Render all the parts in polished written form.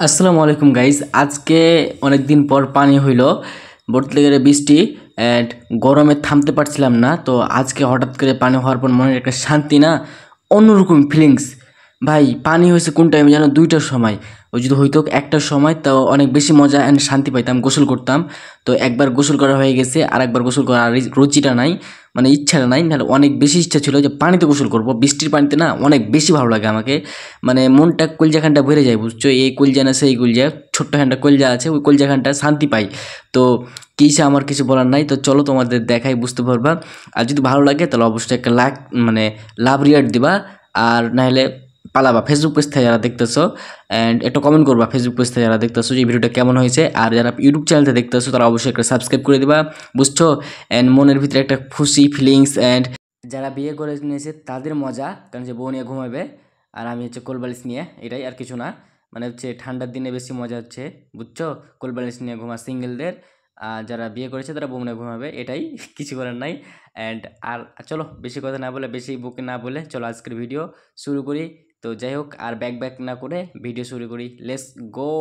আসসালামু আলাইকুম গাইজ। আজকে অনেক দিন পর পানি হইলো, বলতে গেলে বৃষ্টি অ্যান্ড গরমে থামতে পারছিলাম না। তো আজকে হঠাৎ করে পানি হওয়ার পর মনের একটা শান্তি না, অন্যরকম ফিলিংস। ভাই পানি হয়েছে কোন টাইমে জানো? 2টার সময়। ওই যদি হইতো 1টার সময় তাও অনেক বেশি মজা অ্যান্ড শান্তি পাইতাম, গোসল করতাম। তো একবার গোসল করা হয়ে গেছে, আর একবার গোসল করার রুচিটা নাই, মানে ইচ্ছাটা নাই। নাহলে অনেক বেশি ইচ্ছা ছিল যে পানিতে গোসল করব, বৃষ্টির পানিতে না অনেক বেশি ভালো লাগে আমাকে। মানে মনটা কলজাখানটা ভরে যায়, বুঝছো? এই কলজা না সেই কলজা, ছোট্ট খানটা কলজা আছে, ওই কলজাখানটা শান্তি পাই। তো কিসে আমার কিছু বলার নাই, তো চলো তোমাদের দেখাই, বুঝতে পারবা। আর যদি ভালো লাগে তাহলে অবশ্যই একটা মানে লাভ রিয়াক্ট দিবা, আর নাহলে পালাবা। ফেসবুক পেজ থেকে যারা দেখতেছো অ্যান্ড একটা কমেন্ট করবা ফেসবুক পেজ থেকে যারা দেখতেছো যে ভিডিওটা কেমন হয়েছে। আর যারা ইউটিউব চ্যানেলতে দেখতেছো তারা অবশ্যই একটা সাবস্ক্রাইব করে দিবা, বুঝছো? অ্যান্ড মনের ভিতরে একটা খুশি ফিলিংস। অ্যান্ড যারা বিয়ে করে নিয়েছে তাদের মজা, কারণ যে বউ নিয়ে ঘুমাবে আর আমি হচ্ছে কোলবালিশ নিয়ে, এটাই আর কিছু না। মানে হচ্ছে ঠান্ডার দিনে বেশি মজা হচ্ছে, বুঝছো? কোলবালিশ নিয়ে ঘুমা সিঙ্গেলদের। আর যারা বিয়ে করেছে তারা বউ নিয়ে ঘুমাবে, এটাই কিছু করার নাই। অ্যান্ড আর চলো বেশি কথা না বলে, বেশি বুকে না বলে, চলো আজকের ভিডিও শুরু করি। তো যাই হোক, আর ব্যাক না করে ভিডিও শুরু করি, লেটস গো।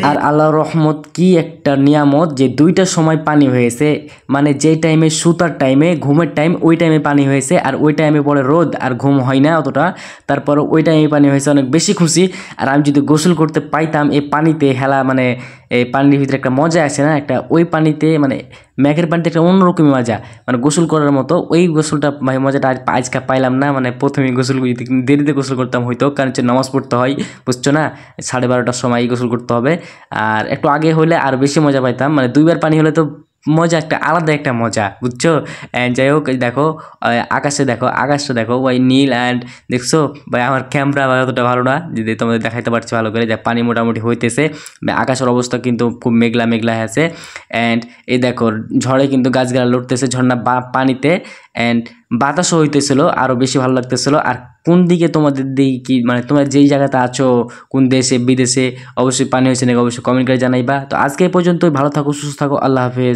আর আল্লাহর রহমত কি একটা নিয়ামত যে 2টার সময় পানি হয়েছে। মানে যেই টাইমে সুতার টাইমে, ঘুমের টাইম, ওই টাইমে পানি হয়েছে। আর ওই টাইমে পরে রোদ আর ঘুম হয় না অতটা, তারপর ওই টাইমে পানি হয়েছে, অনেক বেশি খুশি। আর আমি যদি গোসল করতে পাইতাম এই পানিতে হেলা, মানে এই পানির ভিতরে একটা মজা আছে না একটা, ওই পানিতে মানে ম্যাঘের পানিতে একটা অন্যরকমই মজা, মানে গোসল করার মতো। ওই গোসলটা ভাই মজাটা আজকে পাইলাম না। মানে প্রথমেই গোসল যদি দেরিতে গোসল করতাম হয়তো, কারণ হচ্ছে নামাজ পড়তে হয়, বুঝছো না? 12:30টার সময় গোসল করতে হবে। আর একটু আগে হলে আর বেশি মজা পাইতাম, মানে 2বার পানি হলে তো মজা, একটা আলাদা একটা মজা, বুঝছো? অ্যান্ড যাই হোক, দেখো আকাশে, দেখো আকাশটা, দেখো ওই নীল। অ্যান্ড দেখছো ভাই, আমার ক্যামেরা অতটা ভালো না, যদি তোমাদের দেখাইতে পারছি ভালো করে, যে পানি মোটামুটি হইতেছে। আকাশের অবস্থা কিন্তু খুব মেঘলা মেঘলা আছে। অ্যান্ড এই দেখো ঝড়ে কিন্তু গাছগালা লড়তেছে ঝর্ণা পানিতে। অ্যান্ড বাতাসও হইতেছিল, আরও বেশি ভালো লাগতেছিল। আর কোন দিকে তোমাদের দিকে কি, মানে তোমরা যেই জায়গাতে আছো, কোন দেশে বিদেশে, অবশ্যই পানি হয়েছে নাকি অবশ্যই কমেন্ট করে জানাইবা। তো আজকে এই পর্যন্তই, ভালো থাকো, সুস্থ থাকো, আল্লাহ হাফেজ।